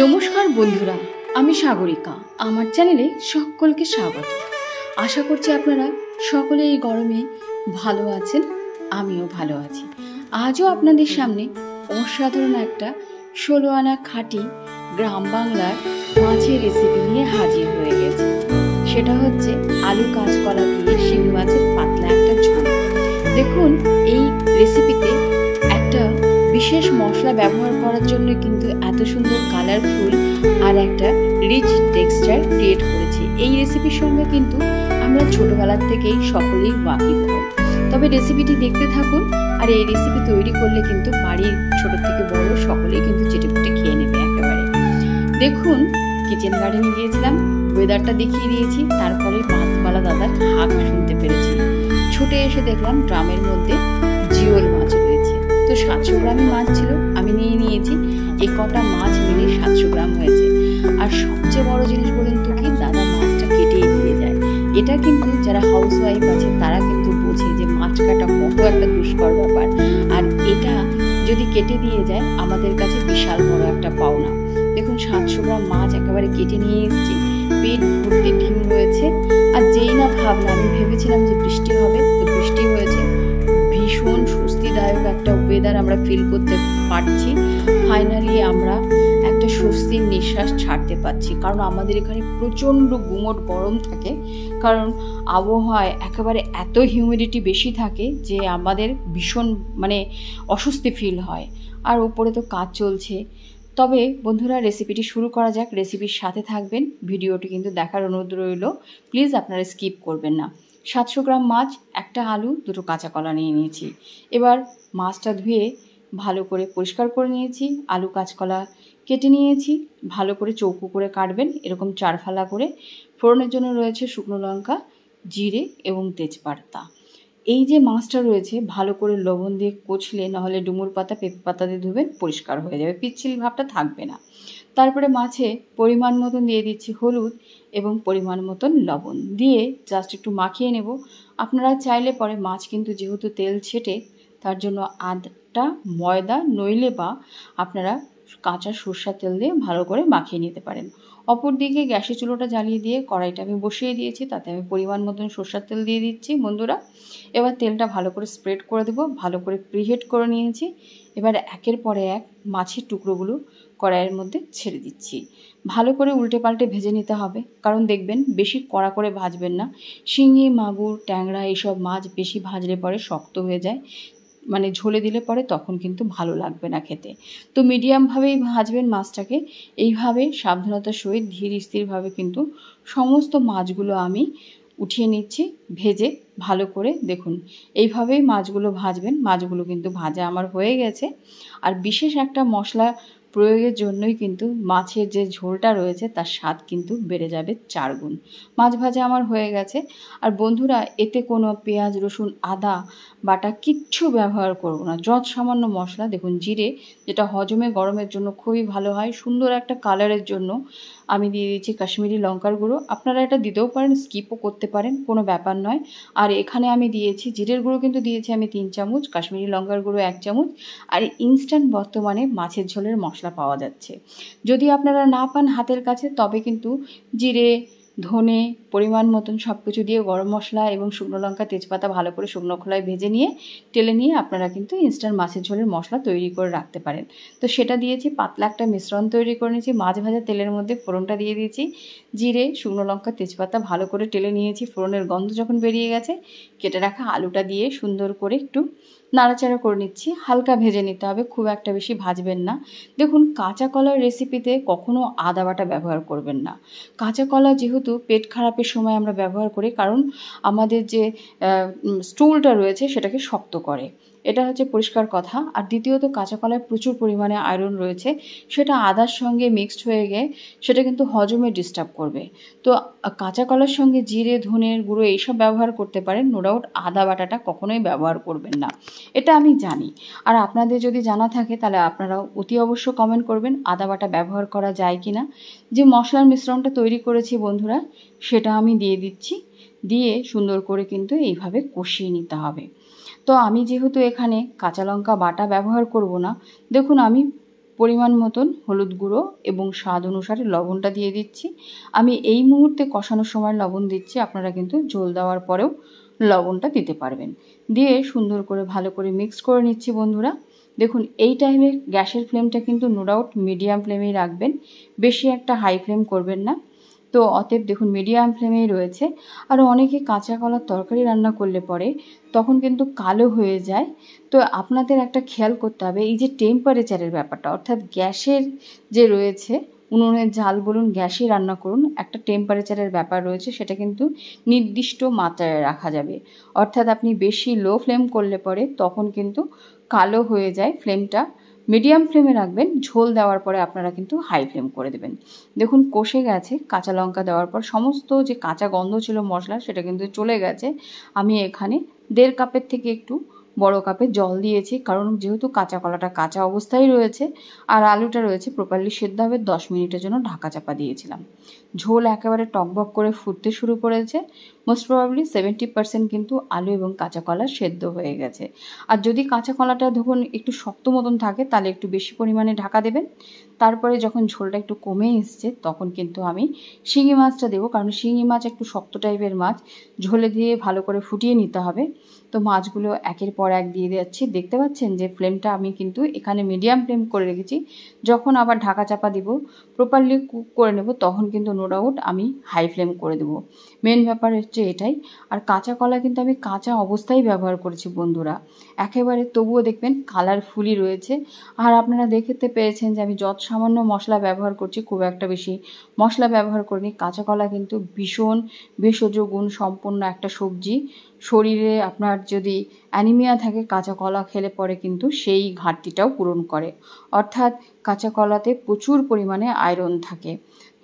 নমস্কার বন্ধুরা, আমি সাগরিকা। আমার চ্যানেলে সকলকে স্বাগত। আশা করছি আপনারা সকলে এই গরমে ভালো আছেন, আমিও ভালো আছি। আজও আপনাদের সামনে অসাধারণ একটা 16 আনা খাঁটি গ্রাম বাংলার মাছের রেসিপি নিয়ে হাজির হয়ে গেছে। সেটা হচ্ছে আলু কাঁচকলা দিয়ে শিঙি মাছের পাতলা একটা ঝোল। দেখুন, এই রেসিপিতে একটা বিশেষ মশলা ব্যবহার করার জন্য কিন্তু এত সুন্দর কালারফুল আর একটা রিচ টেক্সচার ক্রিয়েট করেছি। এই রেসিপির সঙ্গে কিন্তু আমরা ছোটবেলার থেকেই সকলেই ওয়াকিফ হই। তবে রেসিপিটি দেখতে থাকুন, আর এই রেসিপি তৈরি করলে কিন্তু বাড়ির ছোট থেকে বড় সকলেই কিন্তু চেটেপুটে খেয়ে নেবে একেবারে। দেখুন, কিচেন গার্ডেনে গিয়েছিলাম, ওয়েদারটা দেখিয়ে দিয়েছি, তারপরে মাছওয়ালা দাদার হাঁক শুনতে পেরেছি। ছুটে এসে দেখলাম ড্রামের মধ্যে জিওল মাছ রয়েছে। তো 700 গ্রামের মাছ ছিল, আমি নিয়ে নিয়েছি। এই কটা মাছ মিলে 700 গ্রাম হয়েছে। আর সবচেয়ে বড় জিনিস বলুন তো কি, দাদা মাছটা কেটেই দিয়ে যায়। এটা কিন্তু যারা হাউস ওয়াইফ আছে তারা কিন্তু বোঝে যে মাছ কাটা কত একটা দুষ্কর ব্যাপার। আর এটা যদি কেটে দিয়ে যায় আমাদের কাছে বিশাল বড় একটা পাওনা। দেখুন, 700 গ্রাম মাছ একেবারে কেটে নিয়ে এসেছি। পেট ভর্তি ডিম রয়েছে। আর যেই না ভাবলাম, আমি ভেবেছিলাম যে বৃষ্টি হবে, তো বৃষ্টি হয়েছে। ভীষণ স্বস্তিদায়ক একটা ওয়েদার আমরা ফিল করতে পারছি। ফাইনালি আমরা একটা স্বস্তির নিঃশ্বাস ছাড়তে পারছি, কারণ আমাদের এখানে প্রচণ্ড গুমোট গরম থাকে। কারণ আবহাওয়ায় একেবারে এত হিউমিডিটি বেশি থাকে যে আমাদের ভীষণ অস্বস্তি ফিল হয়। আর ওপরে তো কাজ চলছে। তবে বন্ধুরা, রেসিপিটি শুরু করা যাক। রেসিপির সাথে থাকবেন, ভিডিওটি কিন্তু দেখার অনুরোধ রইল। প্লিজ আপনারা স্কিপ করবেন না। 700 গ্রাম মাছ, একটা আলু, 2টো কাঁচা কলা নিয়ে নিয়েছি। এবার মাছটা ধুয়ে ভালো করে পরিষ্কার করে নিয়েছি। আলু কাঁচকলা কেটে নিয়েছি। ভালো করে চৌকো করে কাটবেন, এরকম 4 ফালা করে। ফোড়নের জন্য রয়েছে শুকনো লঙ্কা, জিরে এবং তেজপাতা। এই যে মাছটা রয়েছে, ভালো করে লবণ দিয়ে কচলে, নাহলে ডুমুর পাতা পেঁপে পাতা দিয়ে ধুবেন, পরিষ্কার হয়ে যাবে, পিচ্ছিল ভাবটা থাকবে না। তারপরে মাছে পরিমাণ মতন দিয়ে দিচ্ছি হলুদ এবং পরিমাণ মতন লবণ দিয়ে জাস্ট একটু মাখিয়ে নেব। আপনারা চাইলে পরে, মাছ কিন্তু যেহেতু তেল ছেটে, তার জন্য আধটা ময়দা নইলে বা আপনারা কাঁচা সরষের তেল দিয়ে ভালো করে মাখিয়ে নিতে পারেন। অপর দিকে গ্যাসের চুলোটা জ্বালিয়ে দিয়ে কড়াইটা আমি বসিয়ে দিয়েছি, তাতে আমি পরিমাণ মতন সরষের তেল দিয়ে দিচ্ছি বন্ধুরা। এবার তেলটা ভালো করে স্প্রেড করে দেবো, ভালো করে প্রিহিট করে নিয়েছি। এবার একের পরে এক মাছের টুকরোগুলো কড়াইয়ের মধ্যে ছেড়ে দিচ্ছি। ভালো করে উল্টে পাল্টে ভেজে নিতে হবে, কারণ দেখবেন বেশি কড়া করে ভাজবেন না। শিঙি, মাগুর, ট্যাংরা এইসব মাছ বেশি ভাজলে পরে শক্ত হয়ে যায়, ঝোলে দিলে পরে তখন কিন্তু ভালো লাগবে না খেতে। তো মিডিয়ামভাবেই ভাজবেন মাছটাকে। এইভাবে সাবধানতার সহিত ধীর স্থিরভাবে কিন্তু সমস্ত মাছগুলো আমি উঠিয়ে নিচ্ছি ভেজে ভালো করে। দেখুন, এইভাবেই মাছগুলো ভাজবেন। মাছগুলো কিন্তু ভাজা আমার হয়ে গেছে। আর বিশেষ একটা মশলা প্রয়োগের জন্যই কিন্তু মাছের যে ঝোলটা রয়েছে তার স্বাদ কিন্তু বেড়ে যাবে 4 গুণ। মাছ ভাজা আমার হয়ে গেছে। আর বন্ধুরা, এতে কোনো পেঁয়াজ, রসুন, আদা বাটা কিচ্ছু ব্যবহার করব না। যত সামান্য মশলা, দেখুন জিরে, যেটা হজমে গরমের জন্য খুবই ভালো হয়। সুন্দর একটা কালারের জন্য আমি দিয়ে দিচ্ছি কাশ্মীরি লঙ্কার গুঁড়ো। আপনারা এটা দিতেও পারেন, স্কিপও করতে পারেন, কোনো ব্যাপার নয়। আর এখানে আমি দিয়েছি জিরের গুঁড়ো, কিন্তু দিয়েছি আমি 3 চামচ, কাশ্মীরি লঙ্কার গুঁড়ো 1 চামচ। আর ইনস্ট্যান্ট বর্তমানে মাছের ঝোলের মশলা পাওয়া যাচ্ছে। যদি আপনারা না পান হাতের কাছে, তবে কিন্তু জিরে, ধনে পরিমাণ মতন সব কিছু দিয়ে গরম মশলা এবং শুকনো লঙ্কা, তেজপাতা ভালো করে শুকনো খোলায় ভেজে নিয়ে তেলে নিয়ে আপনারা কিন্তু ইনস্ট্যান্ট মাছের ঝোলের মশলা তৈরি করে রাখতে পারেন। তো সেটা দিয়েছি, পাতলা একটা মিশ্রণ তৈরি করে নিয়েছি। মাছ ভাজা তেলের মধ্যে ফোড়নটা দিয়ে দিয়েছি। জিরে, শুকনো লঙ্কা, তেজপাতা ভালো করে টেলে নিয়েছি। ফোড়নের গন্ধ যখন বেরিয়ে গেছে, কেটে রাখা আলুটা দিয়ে সুন্দর করে একটু নাড়াচাড়া করে নিচ্ছি। হালকা ভেজে নিতে হবে, খুব একটা বেশি ভাজবেন না। দেখুন, কাঁচা কলার রেসিপিতে কখনো আদা বাটা ব্যবহার করবেন না। কাঁচা কলা যেহেতু পেট খারাপের সময় আমরা ব্যবহার করি, কারণ আমাদের যে স্টুলটা রয়েছে সেটাকে শক্ত করে, এটা হচ্ছে পরিষ্কার কথা। আর দ্বিতীয়ত, কাঁচা কলায় প্রচুর পরিমাণে আয়রন রয়েছে, সেটা আদার সঙ্গে মিক্সড হয়ে গিয়ে সেটা কিন্তু হজমে ডিস্টার্ব করবে। তো কাঁচা কলার সঙ্গে জিরে, ধনের গুঁড়ো এইসব ব্যবহার করতে পারেন, নো ডাউট। আদা বাটাটা কখনোই ব্যবহার করবেন না, এটা আমি জানি। আর আপনাদের যদি জানা থাকে তাহলে আপনারা অতি অবশ্য কমেন্ট করবেন আদা বাটা ব্যবহার করা যায় কি না। যে মশলার মিশ্রণটা তৈরি করেছি বন্ধুরা, সেটা আমি দিয়ে দিচ্ছি। দিয়ে সুন্দর করে কিন্তু এইভাবে কষিয়ে নিতে হবে। তো আমি যেহেতু এখানে কাঁচা লঙ্কা বাটা ব্যবহার করব না, দেখুন আমি পরিমাণ মতন হলুদ গুঁড়ো এবং স্বাদ অনুসারে লবণটা দিয়ে দিচ্ছি। আমি এই মুহূর্তে কষানোর সময় লবণ দিচ্ছি, আপনারা কিন্তু ঝোল দেওয়ার পরেও লবণটা দিতে পারবেন। দিয়ে সুন্দর করে ভালো করে মিক্স করে নিচ্ছি বন্ধুরা। দেখুন এই টাইমে গ্যাসের ফ্লেমটা কিন্তু নো ডাউট মিডিয়াম ফ্লেমেই রাখবেন, বেশি একটা হাই ফ্লেম করবেন না। তো অতএব দেখুন মিডিয়াম ফ্লেমেই রয়েছে। আর অনেকে কাঁচা কলার তরকারি রান্না করলে পরে তখন কিন্তু কালো হয়ে যায়। তো আপনাদের একটা খেয়াল করতে হবে এই যে টেম্পারেচারের ব্যাপারটা, অর্থাৎ গ্যাসের যে রয়েছে, উনুনের জাল বলুন গ্যাসে রান্না করুন, একটা টেম্পারেচারের ব্যাপার রয়েছে, সেটা কিন্তু নির্দিষ্ট মাত্রায় রাখা যাবে। অর্থাৎ আপনি বেশি লো ফ্লেম করলে পরে তখন কিন্তু কালো হয়ে যায়। ফ্লেমটা মিডিয়াম ফ্লেমে রাখবেন, ঝোল দেওয়ার পরে আপনারা কিন্তু হাই ফ্লেম করে দেবেন। দেখুন কষে গেছে, কাঁচা লঙ্কা দেওয়ার পর সমস্ত যে কাঁচা গন্ধ ছিল মশলা সেটা কিন্তু চলে গেছে। আমি এখানে 1.5 কাপের থেকে একটু বড় কাপে জল দিয়েছি, কারণ যেহেতু কাঁচা কলাটা কাঁচা অবস্থায় রয়েছে আর আলুটা রয়েছে প্রপারলি সেদ্ধ হবে, 10 মিনিটের জন্য ঢাকা চাপা দিয়েছিলাম। ঝোল একেবারে টকবক করে ফুটতে শুরু করেছে। মোস্ট প্রবাবলি 70% কিন্তু আলু এবং কাঁচা কলা সেদ্ধ হয়ে গেছে। আর যদি কাঁচা কলাটা ধরুন একটু শক্ত মতন থাকে তাহলে একটু বেশি পরিমাণে ঢাকা দেবেন। তারপরে যখন ঝোলটা একটু কমে এসছে তখন কিন্তু আমি শিঙি মাছটা দেবো, কারণ শিঙি মাছ একটু শক্ত টাইপের মাছ, ঝোলে দিয়ে ভালো করে ফুটিয়ে নিতে হবে। তো মাছগুলো একের পর এক দিয়ে যাচ্ছি। দেখতে পাচ্ছেন যে ফ্লেমটা আমি কিন্তু এখানে মিডিয়াম ফ্লেম করে রেখেছি। যখন আবার ঢাকা চাপা দিব, প্রপারলি কুক করে নেব, তখন কিন্তু নো ডাউট আমি হাই ফ্লেম করে দেবো। মেন ব্যাপার হচ্ছে এটাই। আর কাঁচা কলা কিন্তু আমি কাঁচা অবস্থায় ব্যবহার করেছি বন্ধুরা, একেবারে, তবুও দেখবেন কালারফুলি রয়েছে। আর আপনারা দেখতে পেয়েছেন যে আমি যত সামান্য মশলা ব্যবহার করছি, খুব একটা বেশি মশলা ব্যবহার করিনি। কাঁচা কলা কিন্তু ভীষণ ভেষজ গুণ সম্পন্ন একটা সবজি। শরীরে আপনার যদি অ্যানিমিয়া থাকে কাঁচা কলা খেলে পরে কিন্তু সেই ঘাটতিটাও পূরণ করে। অর্থাৎ কাঁচা কলাতে প্রচুর পরিমাণে আয়রন থাকে।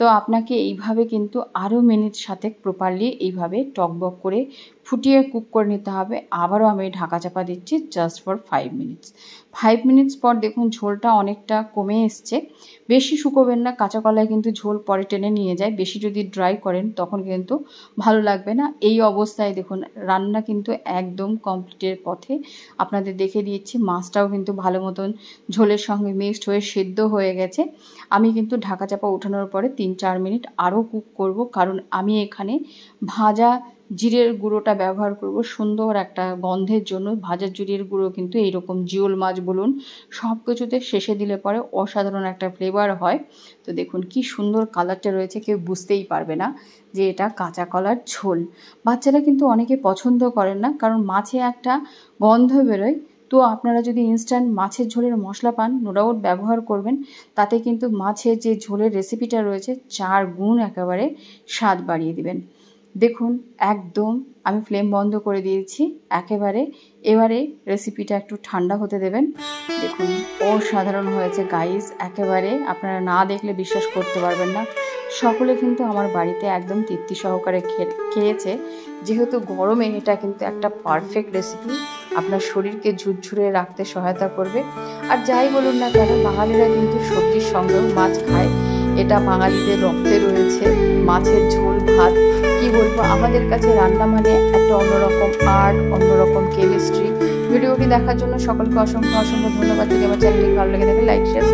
তো আপনাকে এইভাবে কিন্তু আরও মিনিট সাথে প্রপারলি এইভাবে টকবক করে ফুটিয়ে কুক করে নিতে হবে। আবারও আমি ঢাকা চাপা দিচ্ছি জাস্ট ফর 5 মিনিটস। 5 মিনিটস পর দেখুন ঝোলটা অনেকটা কমে এসছে। বেশি শুকোবেন না, কাঁচা কলায় কিন্তু ঝোল পরে টেনে নিয়ে যায়। বেশি যদি ড্রাই করেন তখন কিন্তু ভালো লাগবে না। এই অবস্থায় দেখুন রান্না কিন্তু একদম কমপ্লিটের পথে। আপনাদের দেখে দিচ্ছি মাছটাও কিন্তু ভালো মতন ঝোলের সঙ্গে মিক্সড হয়ে সেদ্ধ হয়ে গেছে। আমি কিন্তু ঢাকা চাপা ওঠানোর পরে 3-4 মিনিট আরও কুক করব, কারণ আমি এখানে ভাজা জিরের গুঁড়োটা ব্যবহার করব সুন্দর একটা গন্ধের জন্য। ভাজা জিরের গুঁড়ো কিন্তু এইরকম জিওল মাছ বলুন সব কিছুতে শেষে দিলে পরে অসাধারণ একটা ফ্লেভার হয়। তো দেখুন কি সুন্দর কালারটা রয়েছে, কেউ বুঝতেই পারবে না যে এটা কাঁচা কলার ঝোল। বাচ্চারা কিন্তু অনেকে পছন্দ করেন না, কারণ মাছে একটা গন্ধ বেরোয়। তো আপনারা যদি ইনস্ট্যান্ট মাছের ঝোলের মশলা পান নো ডাউট ব্যবহার করবেন, তাতে কিন্তু মাছের যে ঝোলের রেসিপিটা রয়েছে 4 গুণ একেবারে স্বাদ বাড়িয়ে দিবেন। দেখুন একদম আমি ফ্লেম বন্ধ করে দিয়েছি একেবারে। এবারে রেসিপিটা একটু ঠান্ডা হতে দেবেন। দেখুন অসাধারণ হয়েছে গাইস, একেবারে আপনারা না দেখলে বিশ্বাস করতে পারবেন না। সকলে কিন্তু আমার বাড়িতে একদম তৃপ্তি সহকারে খেয়েছে। যেহেতু গরমে এটা কিন্তু একটা পারফেক্ট রেসিপি, আপনার শরীরকে ঝুরঝুরে রাখতে সহায়তা করবে। আর যাই বলুন না কেন বাঙালিরা কিন্তু সবজির সঙ্গেও মাছ খায়, এটা বাঙালিদের রক্তে রয়েছে। মাছের ঝোল ভাত কি বলবো, আমাদের কাছে রান্না মানে একটা অন্যরকম আর্ট, অন্যরকম কেমিস্ট্রি। ভিডিওটি দেখার জন্য সকলকে অসংখ্য অসংখ্য ধন্যবাদ। যদি আমার চ্যানেলটি ভালো লেগে থাকে লাইক শেয়ার